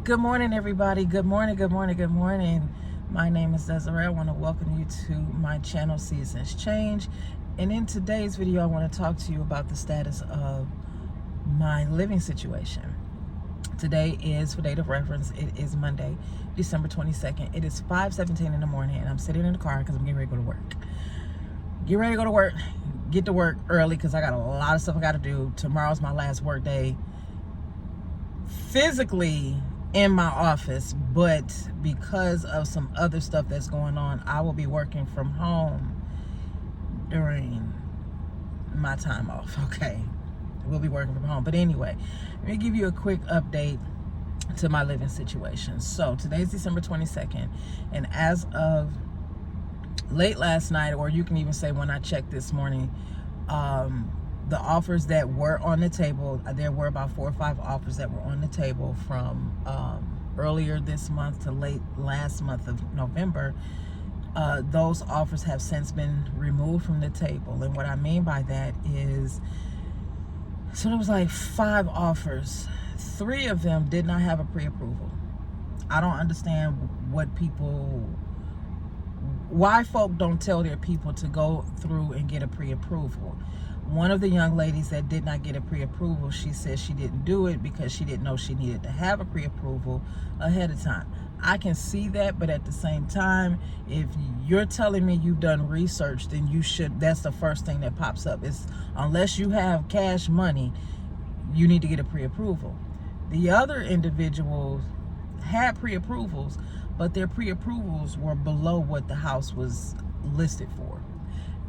Good morning, everybody. Good morning, good morning, good morning. My name is Desiree. I want to welcome you to my channel, Seasons Change. And in today's video, I want to talk to you about the status of my living situation. Today is, for date of reference, it is Monday, December 22nd. It is 5:17 in the morning, and I'm sitting in the car because I'm getting ready to go to work. Get ready to go to work. Get to work early because I got a lot of stuff I got to do. Tomorrow's my last work day physically in my office, but because of some other stuff that's going on, I will be working from home during my time off. Okay, we'll be working from home. But anyway, let me give you a quick update to my living situation. So today's December 22nd, and as of late last night, or you can even say when I checked this morning, the offers that were on the table, there were about 4 or 5 offers that were on the table from earlier this month to late last month of November. Those offers have since been removed from the table. And what I mean by that is, so there was like 5 offers. 3 of them did not have a pre-approval. I don't understand why folk don't tell their people to go through and get a pre-approval. One of the young ladies that did not get a pre-approval, she said she didn't do it because she didn't know she needed to have a pre-approval ahead of time. I can see that, but at the same time, if you're telling me you've done research, then you should, that's the first thing that pops up. Is unless you have cash money, you need to get a pre-approval. The other individuals had pre-approvals, but their pre-approvals were below what the house was listed for.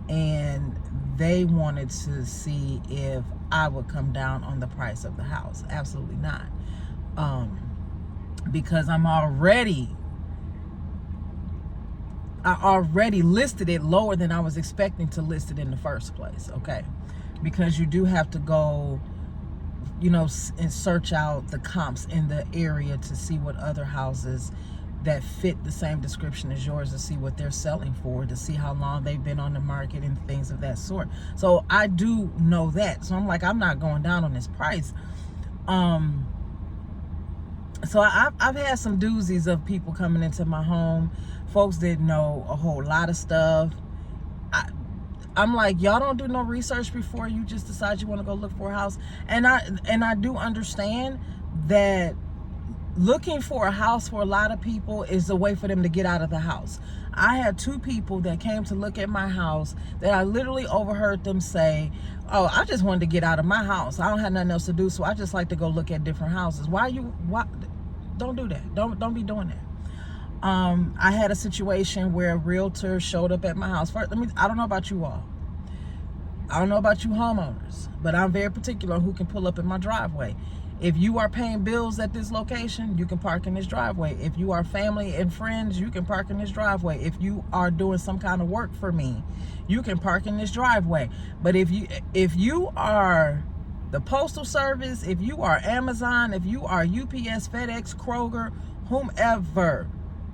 And they wanted to see if I would come down on the price of the house. Absolutely not. Because I already listed it lower than I was expecting to list it in the first place. Okay. Because you do have to go, and search out the comps in the area to see what other houses that fit the same description as yours, to see what they're selling for, to see how long they've been on the market and things of that sort. So I do know that. So I'm like, I'm not going down on this price. So I've had some doozies of people coming into my home. Folks didn't know a whole lot of stuff. I'm like, y'all don't do no research before you just decide you want to go look for a house. And I do understand that looking for a house for a lot of people is a way for them to get out of the house. I had 2 people that came to look at my house that I literally overheard them say, oh, I just wanted to get out of my house. I don't have nothing else to do, so I just like to go look at different houses. Why don't do that. Don't be doing that. I had a situation where a realtor showed up at my house. First, I don't know about you all. I don't know about you homeowners, but I'm very particular on who can pull up in my driveway. If you are paying bills at this location, you can park in this driveway. If you are family and friends, you can park in this driveway. If you are doing some kind of work for me, you can park in this driveway. But if you are the Postal Service, if you are Amazon, if you are UPS, FedEx, Kroger, whomever,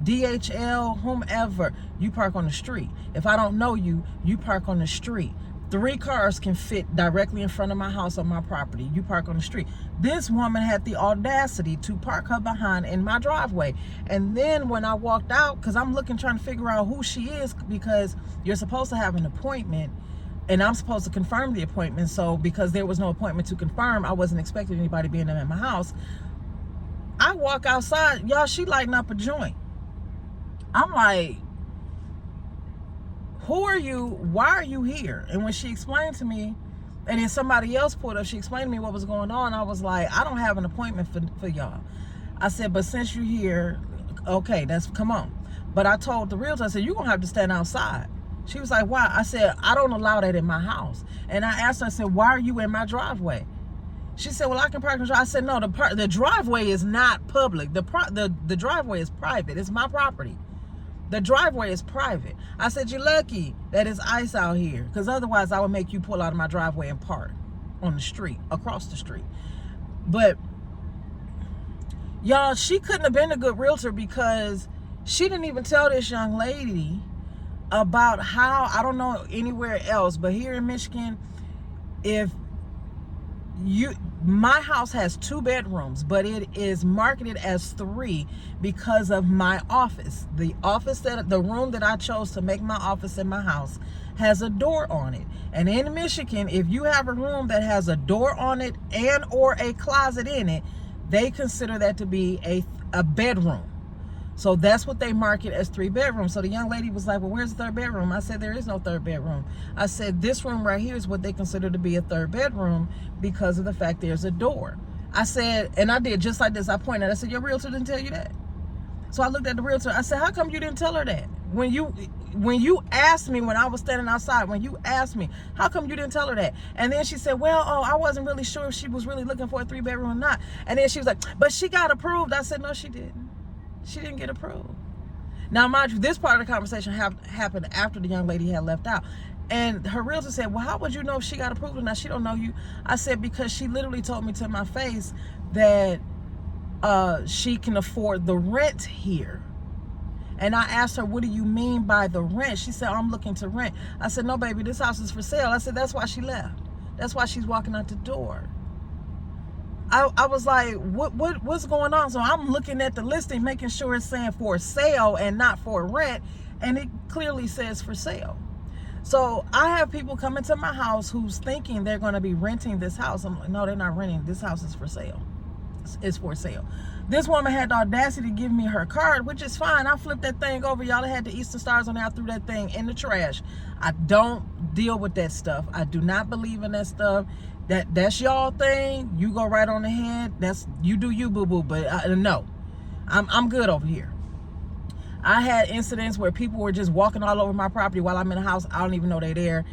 DHL, whomever, you park on the street. If I don't know you, you park on the street. 3 cars can fit directly in front of my house on my property. You park on the street. This woman had the audacity to park her behind in my driveway. And then when I walked out, because I'm trying to figure out who she is, because you're supposed to have an appointment and I'm supposed to confirm the appointment. So because there was no appointment to confirm, I wasn't expecting anybody being at my house. I walk outside, y'all, she lighting up a joint. I'm like, who are you? Why are you here? And when she explained to me, and then somebody else pulled up, she explained to me what was going on. I was like, I don't have an appointment for y'all. I said, but since you're here, okay, come on. But I told the realtor, I said, you're going to have to stand outside. She was like, why? I said, I don't allow that in my house. And I asked her, I said, why are you in my driveway? She said, well, I can park in the driveway. I said, no, the driveway is not public. The driveway is private. It's my property. The driveway is private. I said, you're lucky that it's ice out here, because otherwise I would make you pull out of my driveway and park on the street, across the street. But y'all, she couldn't have been a good realtor, because she didn't even tell this young lady about how, I don't know anywhere else, but here in Michigan, if my house has 2 bedrooms, but it is marketed as 3 because of my office. The room that I chose to make my office in my house has a door on it. And in Michigan, if you have a room that has a door on it and or a closet in it, they consider that to be a bedroom. So that's what they market as 3 bedrooms. So the young lady was like, well, where's the 3rd bedroom? I said, there is no 3rd bedroom. I said, this room right here is what they consider to be a 3rd bedroom because of the fact there's a door. I said, and I did just like this. I pointed, I said, your realtor didn't tell you that? So I looked at the realtor. I said, how come you didn't tell her that? When you asked me, when I was standing outside, when you asked me, how come you didn't tell her that? And then she said, well, I wasn't really sure if she was really looking for a 3 bedroom or not. And then she was like, but she got approved. I said, no, she didn't. She didn't get approved. Now, mind you, this part of the conversation happened after the young lady had left out. And her realtor said, well, how would you know if she got approved or not? She don't know you. I said, because she literally told me to my face that she can afford the rent here. And I asked her, what do you mean by the rent? She said, I'm looking to rent. I said, no, baby, this house is for sale. I said, that's why she left. That's why she's walking out the door. I was like, what's going on? So I'm looking at the listing, making sure it's saying for sale and not for rent. And it clearly says for sale. So I have people coming to my house who's thinking they're going to be renting this house. I'm like, no, they're not renting. This house is for sale. It's for sale. This woman had the audacity to give me her card, which is fine. I flipped that thing over. Y'all had the Eastern Stars on there. I threw that thing in the trash. I don't deal with that stuff. I do not believe in that stuff. That's y'all thing. You go right on ahead. You do you, boo-boo. But no, I'm good over here. I had incidents where people were just walking all over my property while I'm in the house. I don't even know they're there.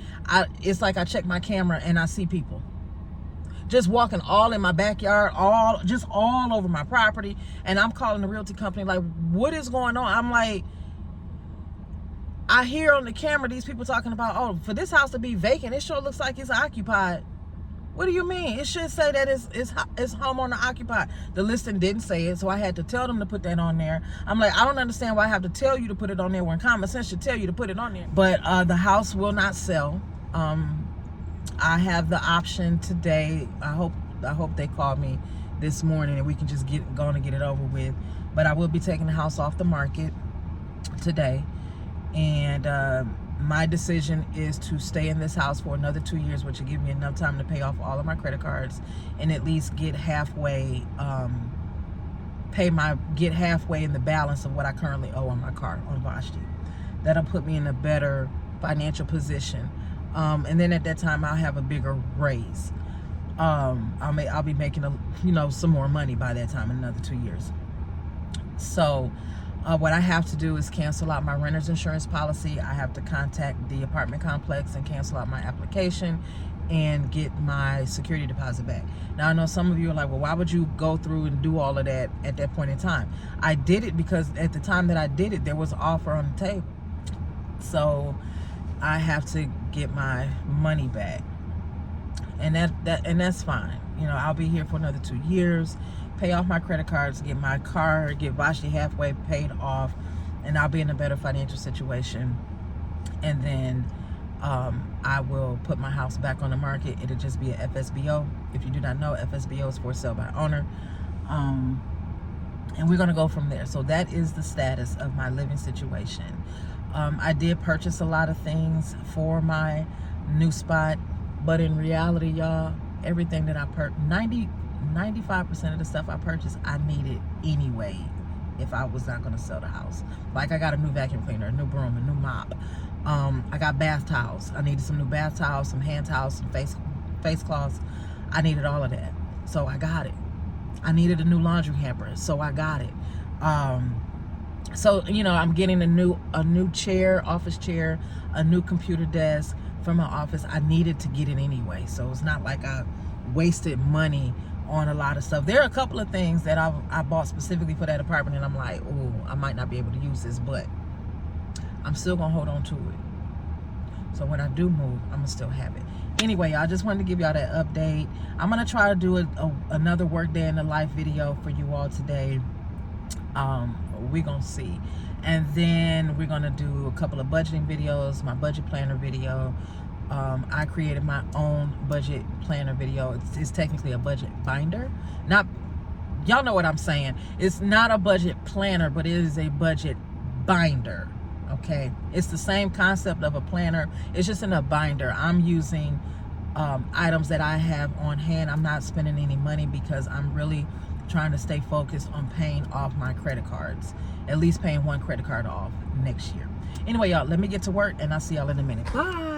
It's like I check my camera and I see people just walking all in my backyard, just all over my property. And I'm calling the realty company like, what is going on? I'm like, I hear on the camera these people talking about, oh, for this house to be vacant, it sure looks like it's occupied. What do you mean? It should say that it's homeowner occupied. The listing didn't say it, so I had to tell them to put that on there. I'm like, I don't understand why I have to tell you to put it on there when common sense should tell you to put it on there. But the house will not sell. I have the option today. I hope they call me this morning and we can just get it over with. But I will be taking the house off the market today. And my decision is to stay in this house for another 2 years, which will give me enough time to pay off all of my credit cards and at least get halfway, get halfway in the balance of what I currently owe on my car on Vashti. That'll put me in a better financial position. And then at that time, I'll have a bigger raise. I'll be making some more money by that time in another 2 years. So what I have to do is cancel out my renter's insurance policy. I have to contact the apartment complex and cancel out my application and get my security deposit back. Now, I know some of you are like, well, why would you go through and do all of that at that point in time? I did it because at the time that I did it, there was an offer on the table. So I have to get my money back. And that's fine. I'll be here for another 2 years, pay off my credit cards, get my car, get Vashti halfway paid off, and I'll be in a better financial situation. And then I will put my house back on the market. It'll just be a FSBO. If you do not know, FSBO is for sale by owner. And we're going to go from there. So that is the status of my living situation. I did purchase a lot of things for my new spot, but in reality, y'all, everything that I purchased, 95% of the stuff I purchased, I needed anyway if I was not going to sell the house. Like, I got a new vacuum cleaner, a new broom, a new mop. I got bath towels. I needed some new bath towels, some hand towels, some face cloths. I needed all of that, so I got it. I needed a new laundry hamper, so I got it. So I'm getting a new chair, office chair, a new computer desk for my office. I needed to get it anyway, so it's not like I wasted money on a lot of stuff. There are a couple of things that I bought specifically for that apartment, and I'm like, oh, I might not be able to use this, but I'm still gonna hold on to it. So when I do move, I'm gonna still have it. Anyway, I just wanted to give y'all that update. I'm gonna try to do another work day in the life video for you all today. We're gonna see. And then we're gonna do a couple of budgeting videos, my budget planner video, I created my own budget planner video. It's technically a budget binder. Not, y'all know what I'm saying. It's not a budget planner, but it is a budget binder. Okay, it's the same concept of a planner. It's just in a binder. I'm using items that I have on hand. I'm not spending any money because I'm really trying to stay focused on paying off my credit cards, at least paying one credit card off next year. Anyway, y'all, let me get to work and I'll see y'all in a minute. Bye.